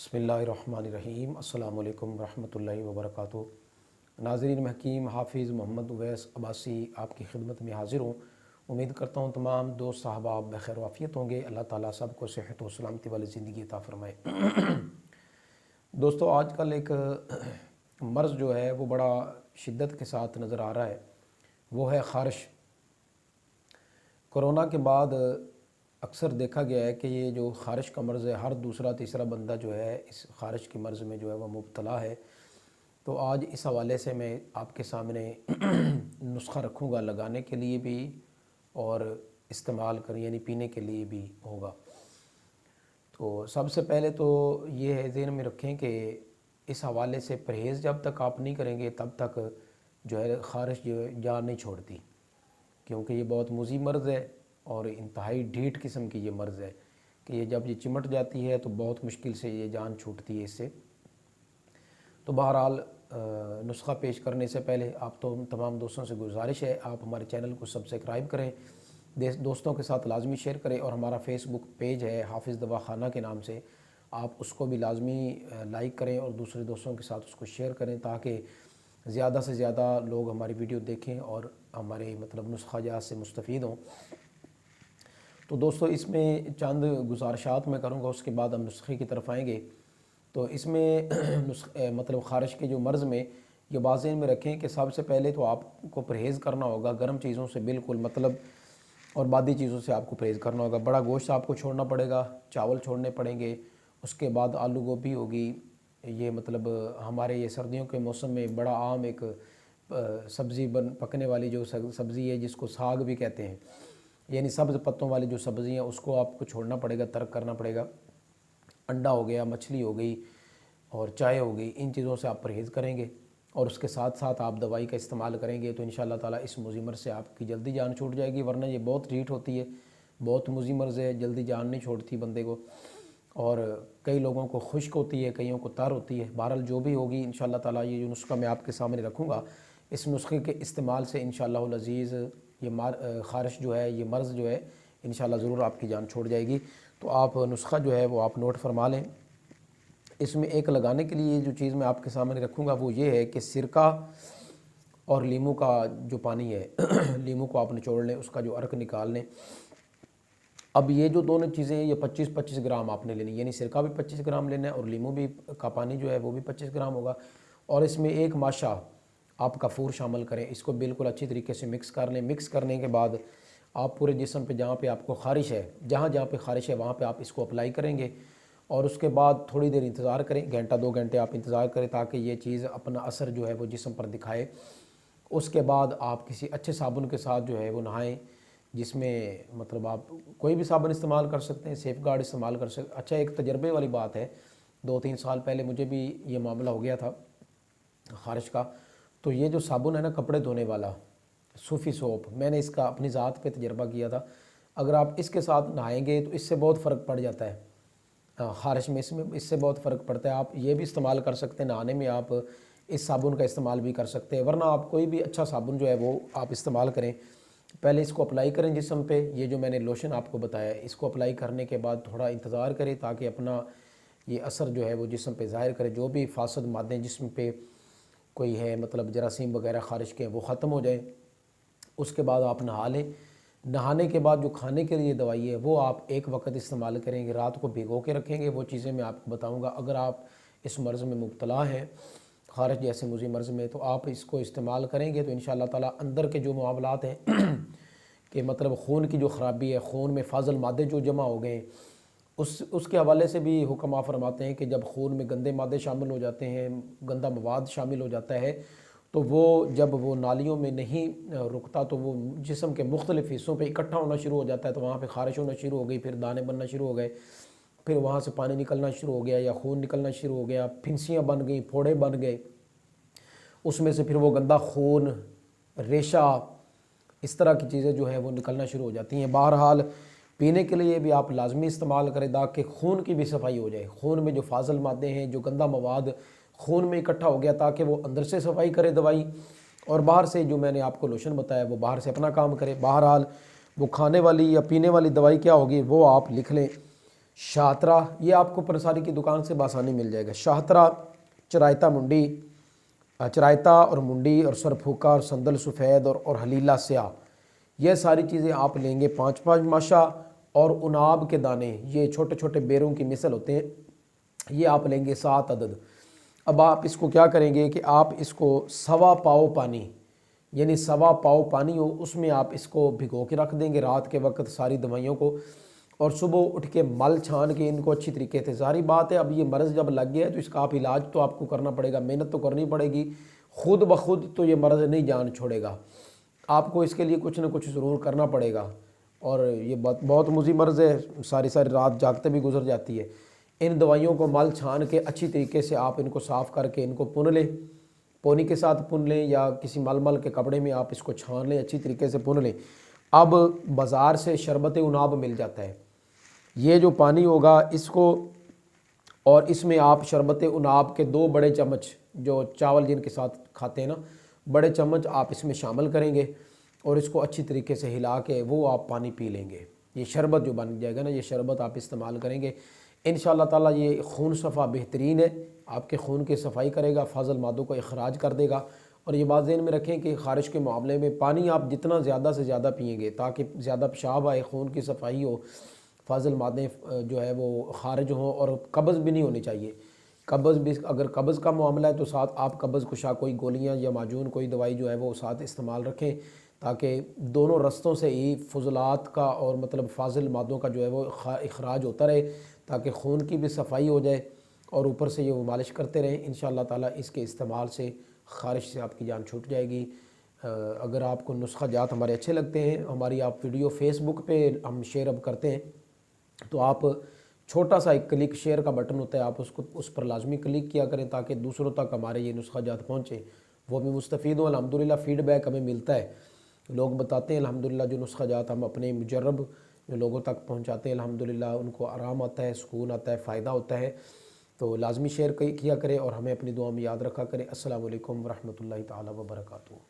बिस्मिल्लाहिर्रहमानिर्रहीम। अस्सलामु अलैकुम रहमतुल्लाहि व बरकातुहू। नाज़रीन, मैं हकीम हाफिज़ मोहम्मद उवैस अब्बासी आपकी खिदमत में हाज़िर हूँ। उम्मीद करता हूँ तमाम दोस्त साहबाब बखैर वाफ़ियत होंगे। अल्लाह ताला सबको सेहत व सलामती वाली ज़िंदगी अता फ़रमाए। दोस्तों, आजकल एक मर्ज़ जो है वो बड़ा शिद्दत के साथ नज़र आ रहा है, वो है ख़ारिश। कोरोना के बाद अक्सर देखा गया है कि ये जो ख़ारिश का मर्ज़ है, हर दूसरा तीसरा बंदा जो है इस ख़ारिश के मर्ज़ में जो है वह मुब्तला है। तो आज इस हवाले से मैं आपके सामने नुस्ख़ा रखूँगा, लगाने के लिए भी और इस्तेमाल कर यानी पीने के लिए भी होगा। तो सबसे पहले तो ये है ज़हन में रखें कि इस हवाले से परहेज़ जब तक आप नहीं करेंगे तब तक जो है ख़ारिश जो है जान नहीं छोड़ती, क्योंकि ये बहुत मुज़ी मर्ज़ है और इंतहाई ढीठ किस्म की ये मर्ज़ है कि ये जब ये चिमट जाती है तो बहुत मुश्किल से ये जान छूटती है इससे। तो बहरहाल नुस्ख़ा पेश करने से पहले आप तो तमाम दोस्तों से गुजारिश है, आप हमारे चैनल को सब्सक्राइब करें, दोस्तों के साथ लाजमी शेयर करें, और हमारा फेसबुक पेज है हाफिज़ दवाखाना के नाम से, आप उसको भी लाजमी लाइक करें और दूसरे दोस्तों के साथ उसको शेयर करें ताकि ज़्यादा से ज़्यादा लोग हमारी वीडियो देखें और हमारे नुस्ख़ा जात से मुस्तफ़ीद हों। तो दोस्तों, इसमें चंद गुजारिशात मैं करूँगा, उसके बाद हम नुस्खे की तरफ आएँगे। तो इसमें ख़ारिश के जो मर्ज़ में ये वाज़ेह में रखें कि सबसे पहले तो आपको परहेज़ करना होगा गर्म चीज़ों से, बिल्कुल और बादी चीज़ों से आपको परहेज़ करना होगा। बड़ा गोश्त आपको छोड़ना पड़ेगा, चावल छोड़ने पड़ेंगे, उसके बाद आलू गोभी होगी। ये हमारे ये सर्दियों के मौसम में बड़ा आम एक सब्ज़ी पकने वाली जो सब्ज़ी है जिसको साग भी कहते हैं, यानी सब्ज़ पत्तों वाली जो सब्ज़ी हैं उसको आपको छोड़ना पड़ेगा, तर्क करना पड़ेगा। अंडा हो गया, मछली हो गई और चाय हो गई, इन चीज़ों से आप परहेज़ करेंगे और उसके साथ साथ आप दवाई का इस्तेमाल करेंगे तो इंशाअल्लाह ताला इस मुज़ी मर्ज़ से आपकी जल्दी जान छूट जाएगी। वरना ये बहुत ढीठ होती है, बहुत मुज़ी मर्ज़ है, जल्दी जान नहीं छोड़ती बंदे को, और कई लोगों को खुश्क होती है, कईयों को तर होती है। बहरहाल जो भी होगी इंशाअल्लाह ताला ये जो नुस्ख़ा मैं आपके सामने रखूँगा, इस नुस्खे के इस्तेमाल से इंशाअल्लाह अज़ीज़ ये ख़ारिश जो है, ये मर्ज़ जो है इंशाअल्लाह ज़रूर आपकी जान छोड़ जाएगी। तो आप नुस्ख़ा जो है वो आप नोट फरमा लें। इसमें एक लगाने के लिए जो चीज़ मैं आपके सामने रखूँगा वो ये है कि सिरका और लीमू का जो पानी है लीमू को आप निचोड़ लें, उसका जो अर्क निकाल लें। अब ये जो दोनों चीज़ें हैं ये 25-25 ग्राम आपने लेनी, यानी सिरका भी 25 ग्राम लेना है और लीमू भी का पानी जो है वो भी 25 ग्राम होगा। और इसमें एक माशा आप कफ़ूर शामिल करें, इसको बिल्कुल अच्छी तरीके से मिक्स कर लें। मिक्स करने के बाद आप पूरे जिस्म पे जहाँ पे आपको ख़ारिश है, जहाँ पे ख़ारिश है वहाँ पे आप इसको अप्लाई करेंगे और उसके बाद थोड़ी देर इंतज़ार करें, घंटा 2 घंटे आप इंतज़ार करें ताकि ये चीज़ अपना असर जो है वो जिस्म पर दिखाए। उसके बाद आप किसी अच्छे साबुन के साथ जो है वो नहाएं, जिसमें आप कोई भी साबुन इस्तेमाल कर सकते हैं, सेफ़गार्ड इस्तेमाल कर सकते। अच्छा, एक तजर्बे वाली बात है, 2-3 साल पहले मुझे भी ये मामला हो गया था ख़ारिश का। तो ये जो साबुन है ना, कपड़े धोने वाला सूफ़ी सोप, मैंने इसका अपनी ज़ात पे तजर्बा किया था। अगर आप इसके साथ नहाएंगे तो इससे बहुत फ़र्क पड़ जाता है ख़ारिश में, इससे बहुत फ़र्क पड़ता है। आप ये भी इस्तेमाल कर सकते हैं, नहाने में आप इस साबुन का इस्तेमाल भी कर सकते हैं। वरना आप कोई भी अच्छा साबुन जो है वो आप इस्तेमाल करें, पहले इसको अप्लाई करें जिस्म पे। ये जो मैंने लोशन आपको बताया, इसको अप्लाई करने के बाद थोड़ा इंतज़ार करें ताकि अपना ये असर जो है वो जिस्म पे ज़ाहिर करे। जो भी फासद मादे जिस्म पे कोई है, जरासीम वगैरह ख़ारिश के, वो ख़त्म हो जाए। उसके बाद आप नहा लें। नहाने के बाद जो खाने के लिए दवाई है वो आप एक वक्त इस्तेमाल करेंगे, रात को भिगो के रखेंगे। वो चीज़ें मैं आपको बताऊंगा। अगर आप इस मर्ज़ में मुब्तला हैं, ख़ारिश जैसे मुझे मर्ज़ में, तो आप इसको इस्तेमाल करेंगे तो इंशाअल्लाह ताला अंदर के जो मामलात हैं कि खून की जो ख़राबी है, खून में फाजल मादे जो जमा हो गए, उसके हवाले से भी हुक्म आप फरमाते हैं कि जब खून में गंदे मादे शामिल हो जाते हैं, गंदा मवाद शामिल हो जाता है, तो वो जब वो नालियों में नहीं रुकता तो वो जिस्म के मुख्तलिफ़ हिस्सों पे इकट्ठा होना शुरू हो जाता है। तो वहाँ पे ख़ारिश होना शुरू हो गई, फिर दाने बनना शुरू हो गए, फिर वहाँ से पानी निकलना शुरू हो गया या खून निकलना शुरू हो गया, फिंसियाँ बन गई, फोड़े बन गए, उसमें से फिर वो गंदा खून, रेशा, इस तरह की चीज़ें जो है वो निकलना शुरू हो जाती हैं। बहरहाल पीने के लिए भी आप लाजमी इस्तेमाल करें ताकि खून की भी सफाई हो जाए। खून में जो फाजल मादे हैं, जो गंदा मवाद खून में इकट्ठा हो गया, ताकि वो अंदर से सफाई करे दवाई, और बाहर से जो मैंने आपको लोशन बताया वो बाहर से अपना काम करे। बहरहाल वो खाने वाली या पीने वाली दवाई क्या होगी वो आप लिख लें। शाहतरा, ये आपको पंसारी की दुकान से बासानी मिल जाएगा। शाहतरा, चरायता मुंडी, चरायता और मुंडी और सरफूका और संदल सफ़ेद और हलीला स्याह, यह सारी चीज़ें आप लेंगे 5-5 माशा। और उनाब के दाने, ये छोटे छोटे बेरों की मिसल होते हैं, ये आप लेंगे 7 अदद। अब आप इसको क्या करेंगे कि आप इसको 1.25 पाव पानी, यानी 1.25 पाव पानी हो उसमें आप इसको भिगो के रख देंगे रात के वक्त सारी दवाइयों को, और सुबह उठ के मल छान के इनको अच्छी तरीके से, सारी बात है अब ये मर्ज़ जब लग गया है तो इसका आप इलाज तो आपको करना पड़ेगा, मेहनत तो करनी पड़ेगी, खुद ब खुद तो ये मर्ज़ नहीं जान छोड़ेगा, आपको इसके लिए कुछ ना कुछ ज़रूर करना पड़ेगा। और ये बहुत मुज़ी मर्ज़ है, सारी सारी रात जागते भी गुजर जाती है। इन दवाइयों को मल छान के अच्छी तरीके से आप इनको साफ़ करके इनको पुन लें, पोनी के साथ पुन लें या किसी मलमल के कपड़े में आप इसको छान लें, अच्छी तरीके से पुन लें। अब बाज़ार से शरबत उनाब मिल जाता है, ये जो पानी होगा इसको, और इसमें आप शरबत उनाब के 2 बड़े चम्मच, जो चावल जिनके साथ खाते हैं ना, बड़े चम्मच आप इसमें शामिल करेंगे और इसको अच्छी तरीके से हिला के वो आप पानी पी लेंगे। ये शरबत जो बन जाएगा ना, ये शरबत आप इस्तेमाल करेंगे इंशाअल्लाह ताला, ये खून सफ़ा बेहतरीन है, आपके खून की सफाई करेगा, फाजल मादों को इखराज कर देगा। और ये बात ज़हन में रखें कि ख़ारिश के मामले में पानी आप जितना ज़्यादा से ज़्यादा पिएंगे ताकि ज़्यादा पेशाब आए, खून की सफाई हो, फाजल मादे जो है वो ख़ारिज हों, और कब्ज़ भी नहीं होनी चाहिए। कब्ज़ भी, अगर कब्ज़ का मामला है तो साथ आप कब्ज़ कुशा कोई गोलियाँ या माजून कोई दवाई जो है वो साथ इस्तेमाल रखें, ताकि दोनों रस्तों से ही फुजलात का और मतलब फाजिल मादों का जो है वो इखराज होता रहे, ताकि खून की भी सफाई हो जाए, और ऊपर से ये वो मालिश करते रहें। इंशाअल्लाह ताला इसके इस्तेमाल से ख़ारिश से आपकी जान छूट जाएगी। अगर आपको नुस्खा जात हमारे अच्छे लगते हैं, हमारी आप वीडियो फेसबुक पे हम शेयर अब करते हैं, तो आप छोटा सा एक क्लिक, शेयर का बटन होता है, आप उसको उस पर लाजमी क्लिक किया करें ताकि दूसरों तक हमारे ये नुस्खा जात पहुँचे, वो भी मुस्तफ़ीद हों। अल्हम्दुलिल्लाह फ़ीडबैक हमें मिलता है, लोग बताते हैं अल्हम्दुलिल्लाह जो नुस्खा जात हम अपने मुजर्रब जो लोगों तक पहुँचाते हैं अल्हम्दुलिल्लाह उनको आराम आता है, सुकून आता है, फ़ायदा होता है। तो लाजमी शेयर किया करें और हमें अपनी दुआ में याद रखा करें। अस्सलामु अलैकुम व रहमतुल्लाहि ताला व बरकातुहू।